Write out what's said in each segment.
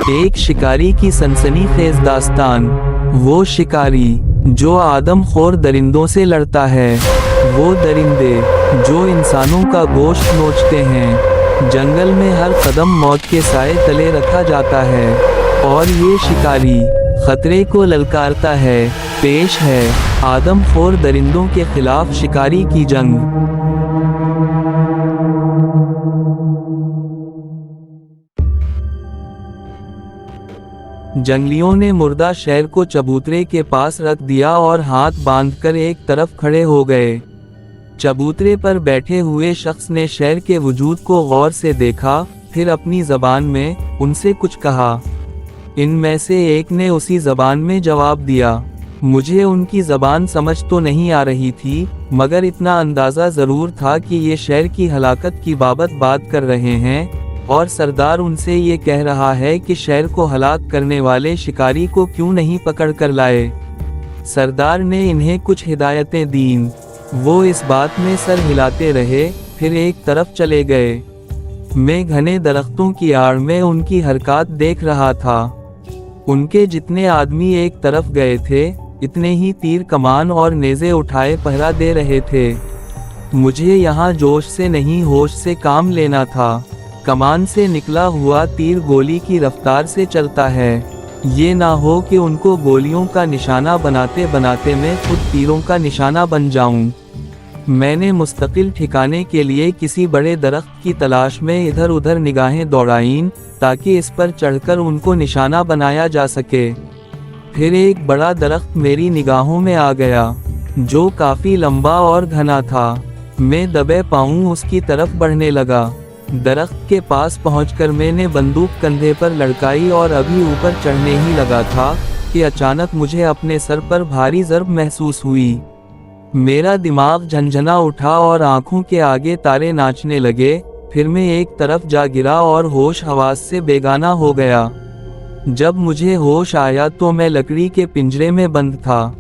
एक शिकारी की सनसनीखेज दास्तान। वो शिकारी जो आदमखोर दरिंदों से लड़ता है, वो दरिंदे जो इंसानों का गोश्त नोचते हैं। जंगल में हर कदम मौत के साए तले रखा जाता है और ये शिकारी खतरे को ललकारता है। पेश है आदमखोर दरिंदों के खिलाफ शिकारी की जंग। जंगलियों ने मुर्दा शेर को चबूतरे के पास रख दिया और हाथ बांधकर एक तरफ खड़े हो गए। चबूतरे पर बैठे हुए शख्स ने शेर के वजूद को गौर से देखा, फिर अपनी जबान में उनसे कुछ कहा। इनमें से एक ने उसी जबान में जवाब दिया। मुझे उनकी जबान समझ तो नहीं आ रही थी, मगर इतना अंदाज़ा ज़रूर था कि ये शेर की हलाकत की बाबत बात कर रहे हैं और सरदार उनसे ये कह रहा है कि शेर को हलाक करने वाले शिकारी को क्यों नहीं पकड़ कर लाए। सरदार ने इन्हें कुछ हिदायतें दीं। वो इस बात में सर हिलाते रहे, फिर एक तरफ चले गए। मैं घने दरख्तों की आड़ में उनकी हरकत देख रहा था। उनके जितने आदमी एक तरफ गए थे, इतने ही तीर कमान और नेज़े उठाए पहरा दे रहे थे। मुझे यहाँ जोश से नहीं होश से काम लेना था। कमान से निकला हुआ तीर गोली की रफ्तार से चलता है। ये ना हो कि उनको गोलियों का निशाना बनाते बनाते मैं खुद तीरों का निशाना बन जाऊं। मैंने मुस्तकिल ठिकाने के लिए किसी बड़े दरख्त की तलाश में इधर उधर निगाहें दौड़ाईं, ताकि इस पर चढ़कर उनको निशाना बनाया जा सके। फिर एक बड़ा दरख्त मेरी निगाहों में आ गया, जो काफ़ी लंबा और घना था। मैं दबे पाँव उसकी तरफ बढ़ने लगा। दरख्त के पास पहुंचकर मैंने बंदूक कंधे पर लड़काई और अभी ऊपर चढ़ने ही लगा था कि अचानक मुझे अपने सर पर भारी ज़र्ब महसूस हुई। मेरा दिमाग झंझना उठा और आंखों के आगे तारे नाचने लगे। फिर मैं एक तरफ जा गिरा और होश हवास से बेगाना हो गया। जब मुझे होश आया तो मैं लकड़ी के पिंजरे में बंद था।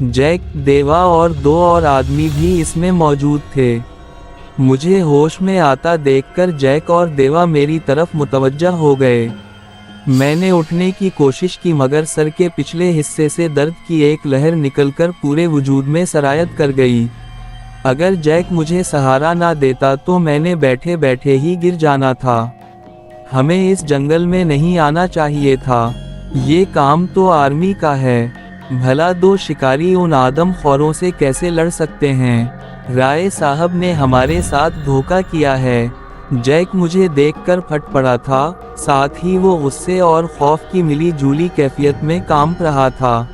जैक, देवा और 2 और आदमी भी इसमें मौजूद थे। मुझे होश में आता देखकर जैक और देवा मेरी तरफ मुतवज्जा हो गए। मैंने उठने की कोशिश की, मगर सर के पिछले हिस्से से दर्द की एक लहर निकलकर पूरे वजूद में सरायत कर गई। अगर जैक मुझे सहारा ना देता तो मैंने बैठे बैठे ही गिर जाना था। हमें इस जंगल में नहीं आना चाहिए था। ये काम तो आर्मी का है। भला 2 शिकारी उन आदमखोरों से कैसे लड़ सकते हैं? राय साहब ने हमारे साथ धोखा किया है। जैक मुझे देखकर फट पड़ा था, साथ ही वो गुस्से और खौफ की मिली जुली कैफियत में कांप रहा था।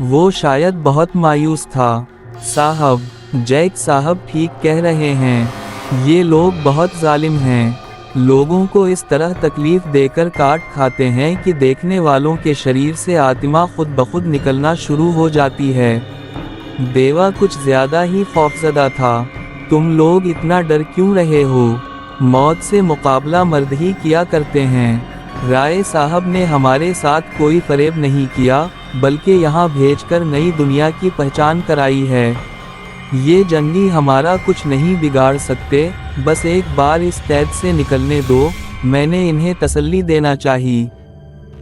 वो शायद बहुत मायूस था। साहब, जैक साहब ठीक कह रहे हैं। ये लोग बहुत जालिम हैं। लोगों को इस तरह तकलीफ देकर काट खाते हैं कि देखने वालों के शरीर से आत्मा खुद ब खुद निकलना शुरू हो जाती है। देवा कुछ ज्यादा ही खौफजदा था। तुम लोग इतना डर क्यों रहे हो? मौत से मुकाबला मर्द ही किया करते हैं। राय साहब ने हमारे साथ कोई फरेब नहीं किया, बल्कि यहाँ भेजकर नई दुनिया की पहचान कराई है। ये जंगी हमारा कुछ नहीं बिगाड़ सकते, बस एक बार इस कैद से निकलने दो। मैंने इन्हें तसल्ली देना चाहिए।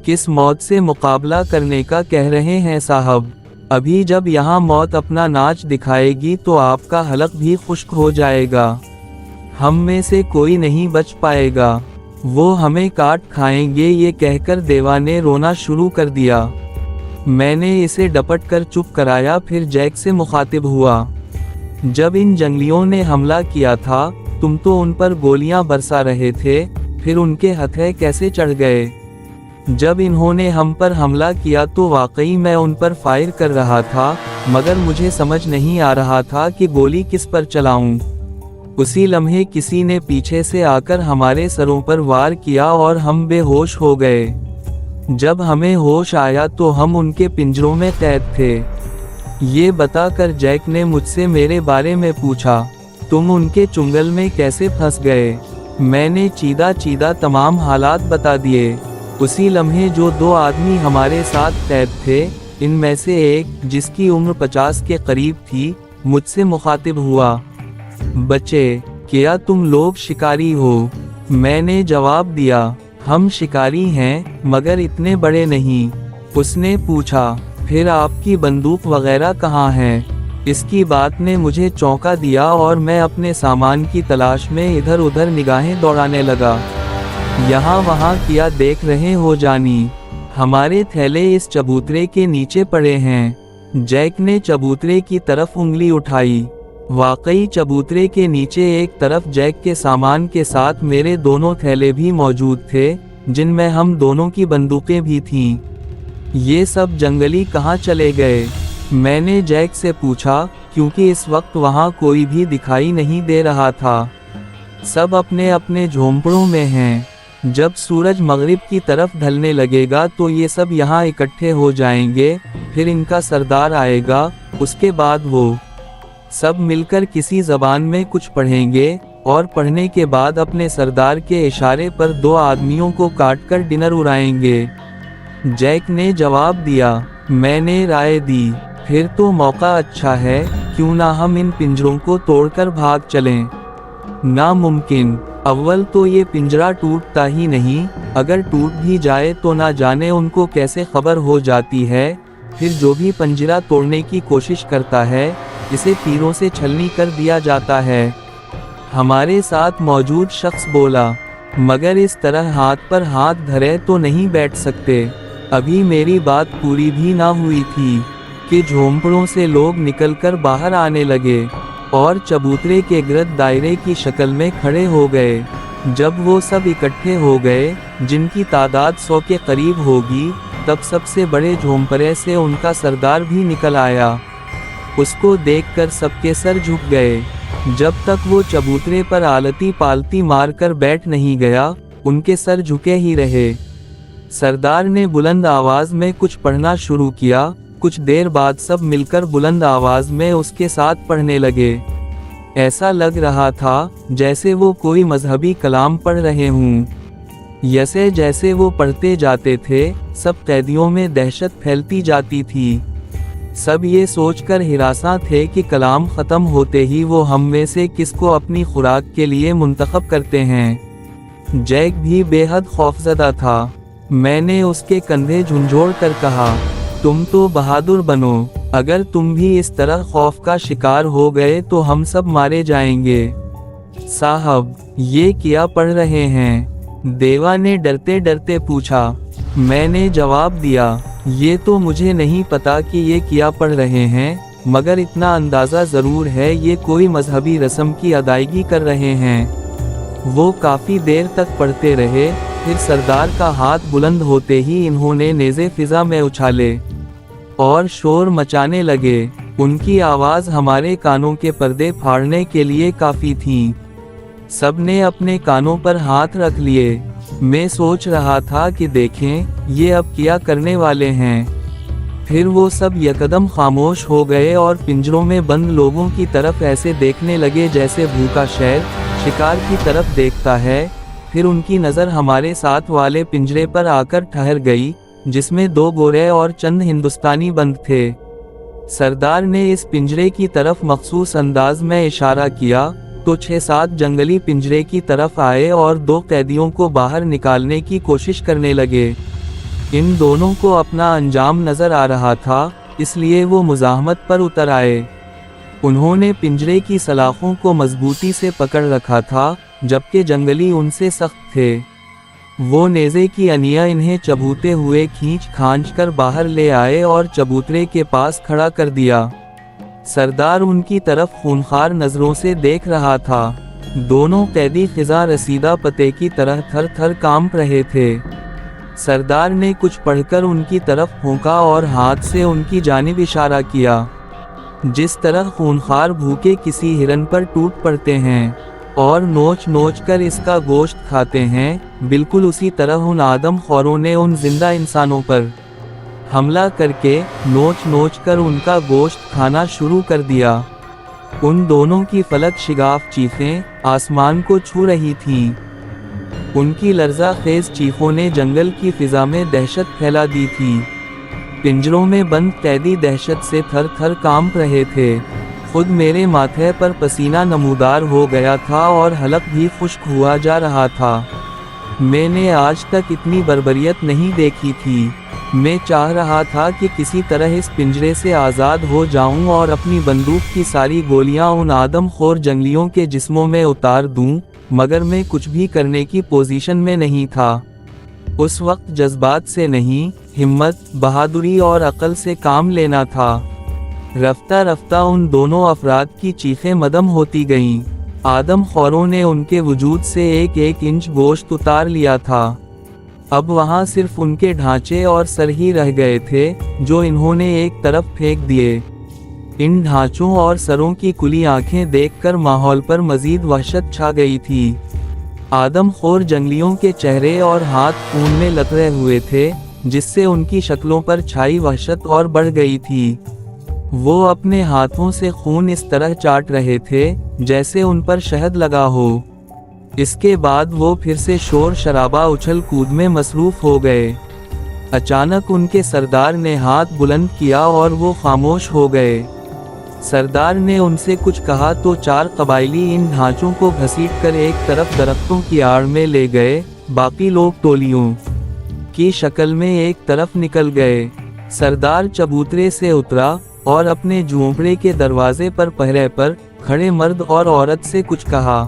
किस मौत से मुकाबला करने का कह रहे हैं साहब? अभी जब यहाँ मौत अपना नाच दिखाएगी तो आपका हलक भी खुश्क हो जाएगा। हम में से कोई नहीं बच पाएगा। वो हमें काट खाएंगे। ये कहकर देवा ने रोना शुरू कर दिया। मैंने इसे डपट कर चुप कराया, फिर जैक से मुखातिब हुआ। जब इन जंगलियों ने हमला किया था, तुम तो उन पर गोलियां बरसा रहे थे, फिर उनके हथेली कैसे चढ़ गए? जब इन्होंने हम पर हमला किया तो वाकई मैं उन पर फायर कर रहा था, मगर मुझे समझ नहीं आ रहा था कि गोली किस पर चलाऊं। उसी लम्हे किसी ने पीछे से आकर हमारे सरों पर वार किया और हम बेहोश हो गए। जब हमें होश आया तो हम उनके पिंजरों में कैद थे। ये बताकर जैक ने मुझसे मेरे बारे में पूछा, तुम उनके चुंगल में कैसे फंस गए? मैंने चीदा चीदा तमाम हालात बता दिए। उसी लम्हे जो 2 आदमी हमारे साथ कैद थे, इनमें से एक, जिसकी उम्र 50 के करीब थी, मुझसे मुखातिब हुआ। बच्चे, क्या तुम लोग शिकारी हो? मैंने जवाब दिया, हम शिकारी हैं, मगर इतने बड़े नहीं। उसने पूछा, फिर आपकी बंदूक वगैरह कहाँ है? इसकी बात ने मुझे चौंका दिया और मैं अपने सामान की तलाश में इधर उधर निगाहें दौड़ाने लगा। यहाँ वहाँ क्या देख रहे हो जानी? हमारे थैले इस चबूतरे के नीचे पड़े हैं। जैक ने चबूतरे की तरफ उंगली उठाई। वाकई चबूतरे के नीचे एक तरफ जैक के सामान के साथ मेरे दोनों थैले भी मौजूद थे, जिनमें हम दोनों की बंदूकें भी थीं। ये सब जंगली कहाँ चले गए? मैंने जैक से पूछा, क्योंकि इस वक्त वहाँ कोई भी दिखाई नहीं दे रहा था। सब अपने अपने झोंपड़ों में हैं। जब सूरज मगरिब की तरफ ढलने लगेगा तो ये सब यहाँ इकट्ठे हो जाएंगे, फिर इनका सरदार आएगा, उसके बाद वो सब मिलकर किसी ज़बान में कुछ पढ़ेंगे और पढ़ने के बाद अपने सरदार के इशारे पर 2 आदमियों को काटकर डिनर उड़ाएंगे। जैक ने जवाब दिया। मैंने राय दी, फिर तो मौका अच्छा है, क्यों ना हम इन पिंजरों को तोड़कर भाग चलें? नामुमकिन। अव्वल तो ये पिंजरा टूटता ही नहीं, अगर टूट भी जाए तो ना जाने उनको कैसे खबर हो जाती है। फिर जो भी पिंजरा तोड़ने की कोशिश करता है, इसे तीरों से छलनी कर दिया जाता है। हमारे साथ मौजूद शख्स बोला, मगर इस तरह हाथ पर हाथ धरे तो नहीं बैठ सकते। अभी मेरी बात पूरी भी ना हुई थी कि झोंपड़ों से लोग निकलकर बाहर आने लगे और चबूतरे के गिरद दायरे की शक्ल में खड़े हो गए। जब वो सब इकट्ठे हो गए, जिनकी तादाद 100 के करीब होगी, तब सबसे बड़े झोंपड़े से उनका सरदार भी निकल आया। उसको देखकर सबके सर झुक गए। जब तक वो चबूतरे पर आलती पालती मारकर बैठ नहीं गया, उनके सर झुके ही रहे। सरदार ने बुलंद आवाज में कुछ पढ़ना शुरू किया। कुछ देर बाद सब मिलकर बुलंद आवाज में उसके साथ पढ़ने लगे। ऐसा लग रहा था जैसे वो कोई मजहबी कलाम पढ़ रहे हों। जैसे जैसे वो पढ़ते जाते थे, सब कैदियों में दहशत फैलती जाती थी। सब ये सोचकर हिरासा थे कि कलाम ख़त्म होते ही वो हम में से किसको अपनी खुराक के लिए मुंतखब करते हैं। जैक भी बेहद खौफजदा था। मैंने उसके कंधे झुंझोड़ कर कहा, तुम तो बहादुर बनो, अगर तुम भी इस तरह खौफ का शिकार हो गए तो हम सब मारे जाएंगे। साहब, ये क्या पढ़ रहे हैं? देवा ने डरते डरते पूछा। मैंने जवाब दिया, ये तो मुझे नहीं पता कि ये क्या पढ़ रहे हैं, मगर इतना अंदाज़ा ज़रूर है ये कोई मजहबी रस्म की अदायगी कर रहे हैं। वो काफ़ी देर तक पढ़ते रहे, फिर सरदार का हाथ बुलंद होते ही इन्होंने नेज़े फिज़ा में उछाले और शोर मचाने लगे। उनकी आवाज़ हमारे कानों के पर्दे फाड़ने के लिए काफ़ी थी। सब ने अपने कानों पर हाथ रख लिए। मैं सोच रहा था कि देखें ये अब क्या करने वाले हैं। फिर वो सब यकदम खामोश हो गए और पिंजरों में बंद लोगों की तरफ ऐसे देखने लगे जैसे भूखा शेर शिकार की तरफ देखता है। फिर उनकी नज़र हमारे साथ वाले पिंजरे पर आकर ठहर गई, जिसमें 2 गोरे और चंद हिंदुस्तानी बंद थे। सरदार ने इस पिंजरे की तरफ मखसूस अंदाज में इशारा किया तो 6-7 जंगली पिंजरे की तरफ आए और 2 कैदियों को बाहर निकालने की कोशिश करने लगे। इन दोनों को अपना अंजाम नजर आ रहा था, इसलिए वो मुज़ाहमत पर उतर आए। उन्होंने पिंजरे की सलाखों को मजबूती से पकड़ रखा था, जबकि जंगली उनसे सख्त थे। वो नेज़े की अनिया इन्हें चबूते हुए खींच खांच कर बाहर ले आए और चबूतरे के पास खड़ा कर दिया। सरदार उनकी तरफ खूनखार नज़रों से देख रहा था। दोनों कैदी खिजा रसीदा पते की तरह थर थर कांप रहे थे। सरदार ने कुछ पढ़कर उनकी तरफ फूंका और हाथ से उनकी जानिब इशारा किया। जिस तरह खूनखार भूखे किसी हिरन पर टूट पड़ते हैं और नोच नोच कर इसका गोश्त खाते हैं, बिल्कुल उसी तरह उन आदम खौरों ने उन जिंदा इंसानों पर हमला करके नोच नोच कर उनका गोश्त खाना शुरू कर दिया। उन दोनों की फलक शिगाफ चीखें आसमान को छू रही थीं। उनकी लर्जा खेज चीखों ने जंगल की फिजा में दहशत फैला दी थी। पिंजरों में बंद कैदी दहशत से थर थर कांप रहे थे। खुद मेरे माथे पर पसीना नमूदार हो गया था और हलक भी खुश्क हुआ जा रहा था। میں نے آج تک اتنی بربریت نہیں دیکھی تھی۔ میں چاہ رہا تھا کہ کسی طرح اس پنجرے سے آزاد ہو جاؤں اور اپنی بندوق کی ساری گولیاں ان آدم خور جنگلیوں کے جسموں میں اتار دوں، مگر میں کچھ بھی کرنے کی پوزیشن میں نہیں تھا۔ اس وقت جذبات سے نہیں، ہمت، بہادری اور عقل سے کام لینا تھا۔ رفتہ رفتہ ان دونوں افراد کی چیخیں مدھم ہوتی گئیں۔ آدم خوروں نے ان کے وجود سے ایک ایک انچ گوشت اتار لیا تھا۔ اب وہاں صرف ان کے ڈھانچے اور سر ہی رہ گئے تھے، جو انہوں نے ایک طرف پھینک دیے۔ ان ڈھانچوں اور سروں کی کھلی آنکھیں دیکھ کر ماحول پر مزید وحشت چھا گئی تھی۔ آدم خور جنگلیوں کے چہرے اور ہاتھ خون میں لترے ہوئے تھے، جس سے ان کی شکلوں پر چھائی وحشت اور بڑھ گئی تھی۔ وہ اپنے ہاتھوں سے خون اس طرح چاٹ رہے تھے جیسے ان پر شہد لگا ہو۔ اس کے بعد وہ پھر سے شور شرابہ اچھل کود میں مصروف ہو گئے۔ اچانک ان کے سردار نے ہاتھ بلند کیا اور وہ خاموش ہو گئے۔ سردار نے ان سے کچھ کہا تو چار قبائلی ان ڈھانچوں کو گھسیٹ کر ایک طرف درختوں کی آڑ میں لے گئے، باقی لوگ ٹولیوں کی شکل میں ایک طرف نکل گئے۔ سردار چبوترے سے اترا اور اپنے جھونپڑے کے دروازے پر پہرے پر کھڑے مرد اور عورت سے کچھ کہا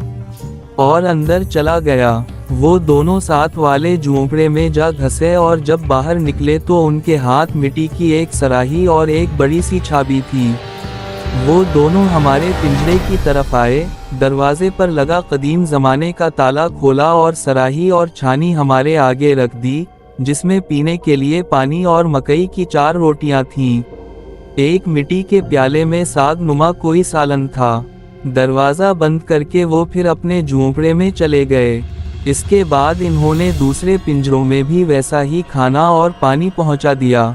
اور اندر چلا گیا۔ وہ دونوں ساتھ والے جھونپڑے میں جا گھسے اور جب باہر نکلے تو ان کے ہاتھ مٹی کی ایک سراہی اور ایک بڑی سی چھابی تھی۔ وہ دونوں ہمارے پنجرے کی طرف آئے، دروازے پر لگا قدیم زمانے کا تالا کھولا اور سراہی اور چھانی ہمارے آگے رکھ دی، جس میں پینے کے لیے پانی اور مکئی کی 4 روٹیاں تھیں۔ ایک مٹی کے پیالے میں ساگ نما کوئی سالن تھا۔ دروازہ بند کر کے وہ پھر اپنے جھونپڑے میں چلے گئے۔ اس کے بعد انہوں نے دوسرے پنجروں میں بھی ویسا ہی کھانا اور پانی پہنچا دیا۔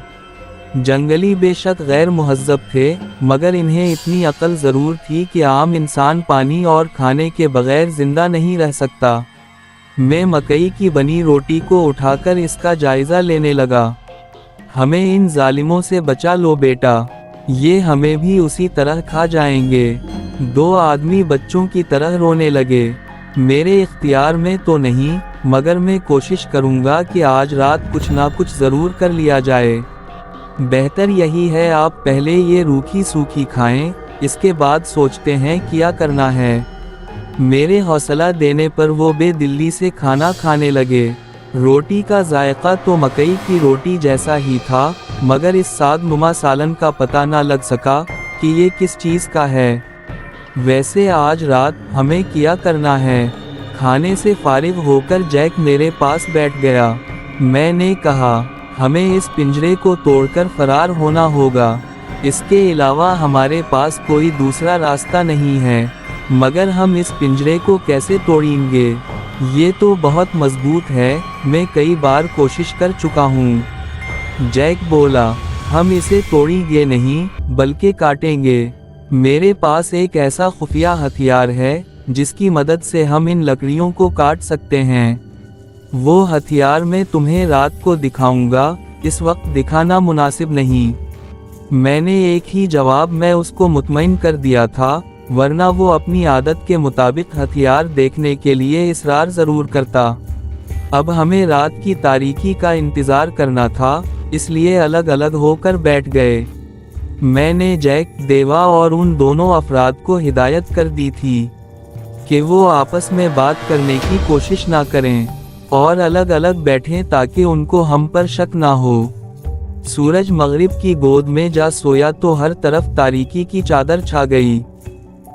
جنگلی بے شک غیر مہذب تھے، مگر انہیں اتنی عقل ضرور تھی کہ عام انسان پانی اور کھانے کے بغیر زندہ نہیں رہ سکتا۔ میں مکئی کی بنی روٹی کو اٹھا کر اس کا جائزہ لینے لگا۔ ہمیں ان ظالموں سے بچا لو بیٹا، یہ ہمیں بھی اسی طرح کھا جائیں گے۔ 2 آدمی بچوں کی طرح رونے لگے۔ میرے اختیار میں تو نہیں، مگر میں کوشش کروں گا کہ آج رات کچھ نہ کچھ ضرور کر لیا جائے۔ بہتر یہی ہے آپ پہلے یہ روکھی سوکھی کھائیں، اس کے بعد سوچتے ہیں کیا کرنا ہے۔ میرے حوصلہ دینے پر وہ بے دلی سے کھانا کھانے لگے۔ روٹی کا ذائقہ تو مکئی کی روٹی جیسا ہی تھا، مگر اس ساگ نما سالن کا پتہ نہ لگ سکا کہ یہ کس چیز کا ہے۔ ویسے آج رات ہمیں کیا کرنا ہے؟ کھانے سے فارغ ہو کر جیک میرے پاس بیٹھ گیا۔ میں نے کہا، ہمیں اس پنجرے کو توڑ کر فرار ہونا ہوگا۔ اس کے علاوہ ہمارے پاس کوئی دوسرا راستہ نہیں ہے۔ مگر ہم اس پنجرے کو کیسے توڑیں گے؟ یہ تو بہت مضبوط ہے، میں کئی بار کوشش کر چکا ہوں۔ جیک بولا، ہم اسے توڑیں گے نہیں، بلکہ کاٹیں گے۔ میرے پاس ایک ایسا خفیہ ہتھیار ہے، جس کی مدد سے ہم ان لکڑیوں کو کاٹ سکتے ہیں۔ وہ ہتھیار میں تمہیں رات کو دکھاؤں گا، اس وقت دکھانا مناسب نہیں۔ میں نے ایک ہی جواب میں اس کو مطمئن کر دیا تھا، ورنہ وہ اپنی عادت کے مطابق ہتھیار دیکھنے کے لیے اصرار ضرور کرتا۔ اب ہمیں رات کی تاریکی کا انتظار کرنا تھا، اس لیے الگ الگ ہو کر بیٹھ گئے۔ میں نے جیک، دیوا اور ان دونوں افراد کو ہدایت کر دی تھی کہ وہ آپس میں بات کرنے کی کوشش نہ کریں اور الگ الگ بیٹھیں تاکہ ان کو ہم پر شک نہ ہو۔ سورج مغرب کی گود میں جا سویا تو ہر طرف تاریکی کی چادر چھا گئی۔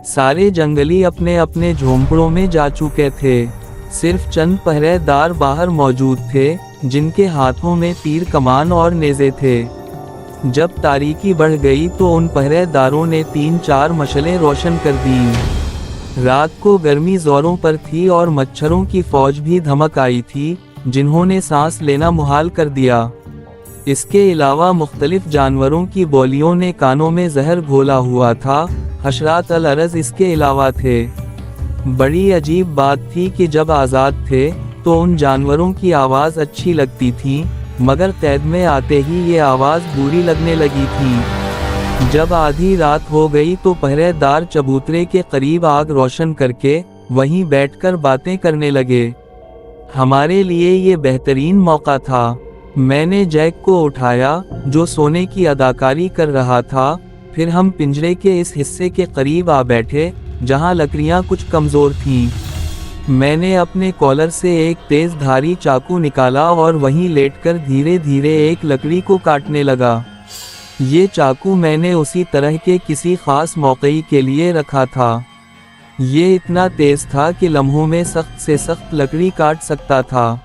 سارے جنگلی اپنے اپنے جھونپڑوں میں جا چکے تھے۔ صرف چند پہرے دار باہر موجود تھے، جن کے ہاتھوں میں تیر کمان اور نیزے تھے۔ جب تاریکی بڑھ گئی تو ان پہرے داروں نے 3-4 مشعلیں روشن کر دیں۔ رات کو گرمی زوروں پر تھی اور مچھروں کی فوج بھی دھمک آئی تھی، جنہوں نے سانس لینا محال کر دیا۔ اس کے علاوہ مختلف جانوروں کی بولیوں نے کانوں میں زہر گھولا ہوا تھا، حشرات الارض اس کے علاوہ تھے۔ بڑی عجیب بات تھی کہ جب آزاد تھے تو ان جانوروں کی آواز اچھی لگتی تھی، مگر قید میں آتے ہی یہ آواز بری لگنے لگی تھی۔ جب آدھی رات ہو گئی تو پہرے دار چبوترے کے قریب آگ روشن کر کے وہیں بیٹھ کر باتیں کرنے لگے۔ हमारे लिए ये बेहतरीन मौका था। मैंने जैक को उठाया, जो सोने की अदाकारी कर रहा था। फिर हम पिंजरे के इस हिस्से के करीब आ बैठे, जहां लकड़ियां कुछ कमज़ोर थीं। मैंने अपने कॉलर से एक तेज़ धारी चाकू निकाला और वहीं लेटकर धीरे धीरे एक लकड़ी को काटने लगा। ये चाकू मैंने उसी तरह के किसी खास मौके के लिए रखा था। ये इतना तेज था कि लम्हों में सख्त से सख्त लकड़ी काट सकता था,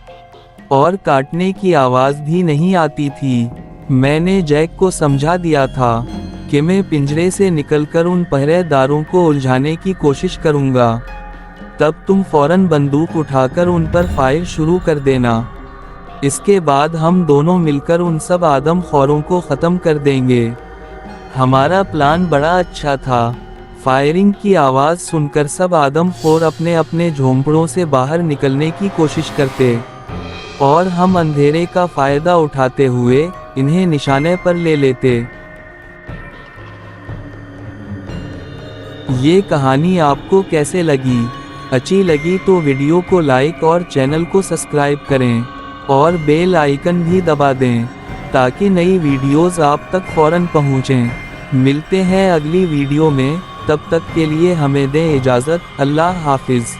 और काटने की आवाज़ भी नहीं आती थी। मैंने जैक को समझा दिया था कि मैं पिंजरे से निकलकर उन पहरेदारों को उलझाने की कोशिश करूंगा। तब तुम फौरन बंदूक उठाकर उन पर फायर शुरू कर देना। इसके बाद हम दोनों मिलकर उन सब आदमखोरों को ख़त्म कर देंगे। हमारा प्लान बड़ा अच्छा था। फायरिंग की आवाज़ सुनकर सब आदमखोर अपने अपने झोंपड़ों से बाहर निकलने की कोशिश करते, और हम अंधेरे का फ़ायदा उठाते हुए इन्हें निशाने पर ले लेते। ये कहानी आपको कैसे लगी? अच्छी लगी तो वीडियो को लाइक और चैनल को सब्सक्राइब करें, और बेल आइकन भी दबा दें, ताकि नई वीडियोस आप तक फौरन पहुंचें। मिलते हैं अगली वीडियो में, तब तक के लिए हमें दें इजाज़त। अल्लाह हाफिज़।